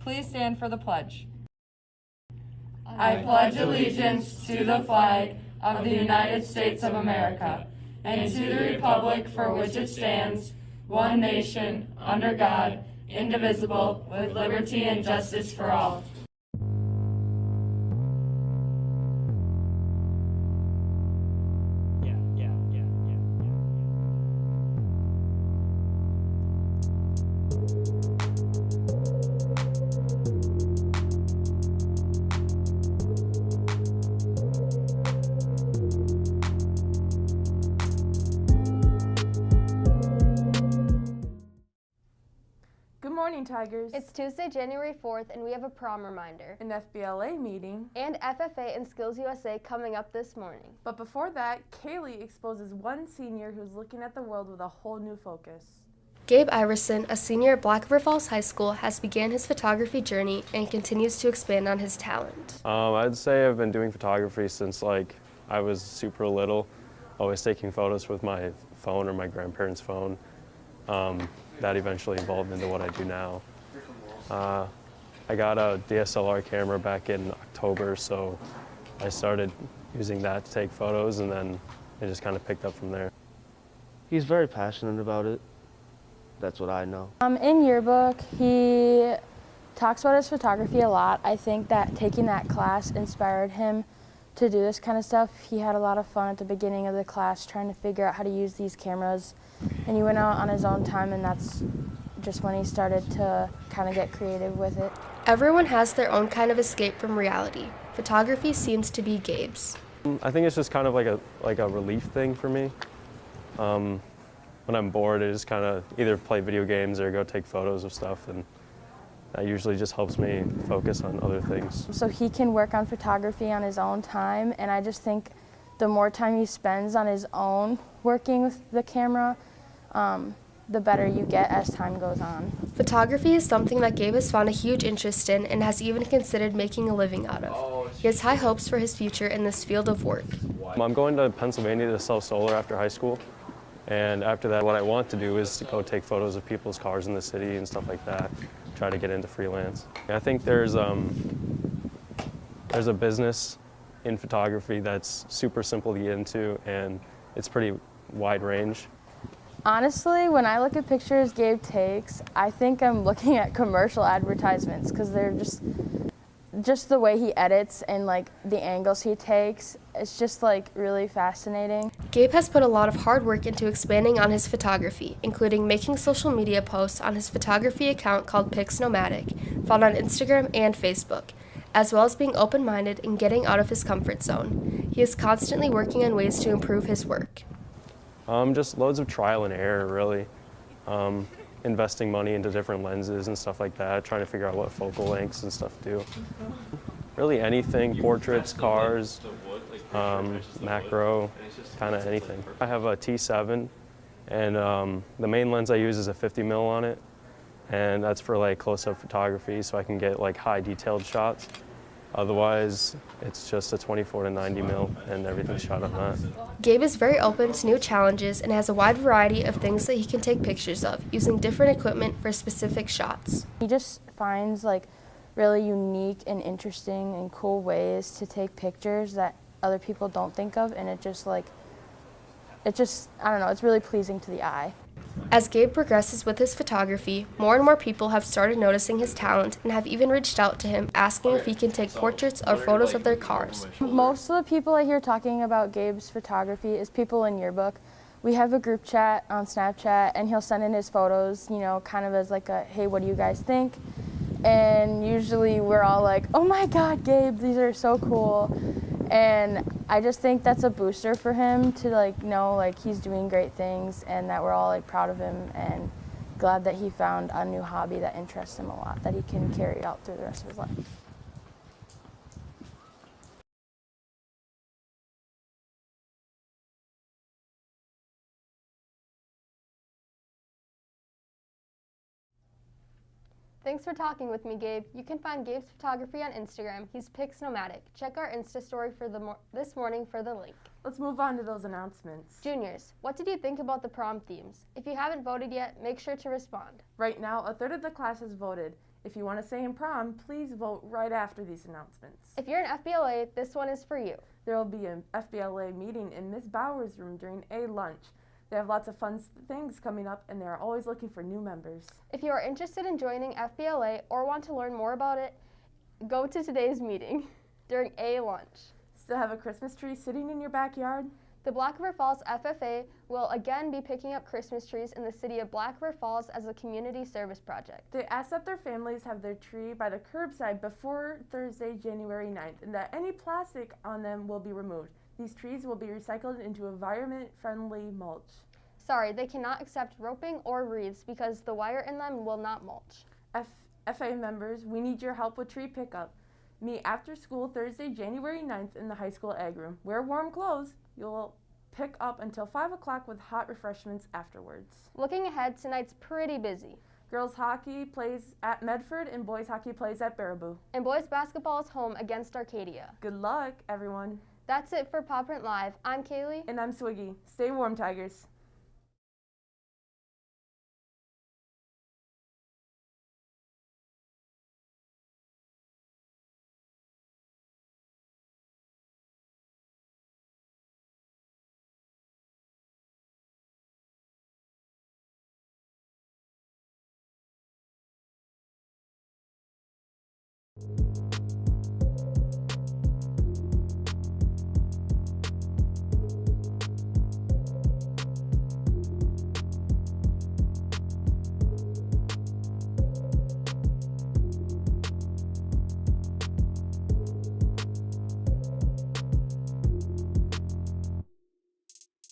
Please stand for the pledge. I pledge allegiance to the flag of the United States of America and to the republic for which it stands, one nation, under God, indivisible, with liberty and justice for all. Good morning, Tigers. It's Tuesday, January 4th, and we have a prom reminder. An FBLA meeting. And FFA and Skills USA coming up this morning. But before that, Kaylee exposes one senior who's looking at the world with a whole new focus. Gabe Iverson, a senior at Black River Falls High School, has began his photography journey and continues to expand on his talent. I'd say I've been doing photography since I was super little, always taking photos with my phone or my grandparents' phone. That eventually evolved into what I do now. I got a DSLR camera back in October, so I started using that to take photos, and then it just kind of picked up from there. He's very passionate about it. That's what I know. In yearbook, he talks about his photography a lot. I think that taking that class inspired him to do this kind of stuff. He had a lot of fun at the beginning of the class trying to figure out how to use these cameras, and he went out on his own time, and that's just when he started to kind of get creative with it. Everyone has their own kind of escape from reality. Photography seems to be Gabe's. I think it's just kind of like a relief thing for me. When I'm bored, I just kind of either play video games or go take photos of stuff, and that usually just helps me focus on other things. So he can work on photography on his own time, and I just think the more time he spends on his own working with the camera, the better you get as time goes on. Photography is something that Gabe has found a huge interest in and has even considered making a living out of. He has high hopes for his future in this field of work. I'm going to Pennsylvania to sell solar after high school, and after that what I want to do is to go take photos of people's cars in the city and stuff like that, try to get into freelance. I think there's a business in photography that's super simple to get into, and it's pretty wide range. Honestly, when I look at pictures Gabe takes, I think I'm looking at commercial advertisements because they're just the way he edits and the angles he takes. It's just really fascinating. Gabe has put a lot of hard work into expanding on his photography, including making social media posts on his photography account called PixNomatic, found on Instagram and Facebook, as well as being open-minded and getting out of his comfort zone. He is constantly working on ways to improve his work. Just loads of trial and error, really. Investing money into different lenses and stuff like that, trying to figure out what focal lengths and stuff do. Really anything, portraits, cars, macro, kind of anything. I have a T7, and the main lens I use is a 50mm on it, and that's for close-up photography, so I can get high detailed shots. Otherwise, it's just a 24 to 90mm, and everything's shot on that. Gabe is very open to new challenges and has a wide variety of things that he can take pictures of, using different equipment for specific shots. He just finds really unique and interesting and cool ways to take pictures that other people don't think of, and it just I don't know, it's really pleasing to the eye. As Gabe progresses with his photography, more and more people have started noticing his talent and have even reached out to him asking if he can take portraits or photos of their cars. Most of the people I hear talking about Gabe's photography is people in yearbook. We have a group chat on Snapchat, and he'll send in his photos, kind of as a, hey, what do you guys think? And usually we're all like, oh my God, Gabe, these are so cool. And I just think that's a booster for him to know he's doing great things, and that we're all proud of him and glad that he found a new hobby that interests him a lot, that he can carry out through the rest of his life. Thanks for talking with me, Gabe. You can find Gabe's photography on Instagram. He's PixNomatic. Check our Insta story for this morning for the link. Let's move on to those announcements. Juniors, what did you think about the prom themes? If you haven't voted yet, make sure to respond. Right now, a third of the class has voted. If you want to say in prom, please vote right after these announcements. If you're an FBLA, this one is for you. There will be an FBLA meeting in Ms. Bauer's room during a lunch. They have lots of fun things coming up, and they are always looking for new members. If you are interested in joining FBLA or want to learn more about it, go to today's meeting during a lunch. Still have a Christmas tree sitting in your backyard? The Black River Falls FFA will again be picking up Christmas trees in the city of Black River Falls as a community service project. They ask that their families have their tree by the curbside before Thursday, January 9th, and that any plastic on them will be removed. These trees will be recycled into environment-friendly mulch. Sorry, they cannot accept roping or wreaths because the wire in them will not mulch. FA members, we need your help with tree pickup. Meet after school Thursday, January 9th in the high school ag room. Wear warm clothes. You'll pick up until 5 o'clock with hot refreshments afterwards. Looking ahead, tonight's pretty busy. Girls hockey plays at Medford and boys hockey plays at Baraboo. And boys basketball is home against Arcadia. Good luck, everyone. That's it for Paw Print Live. I'm Kaylee. And I'm Swiggy. Stay warm, Tigers.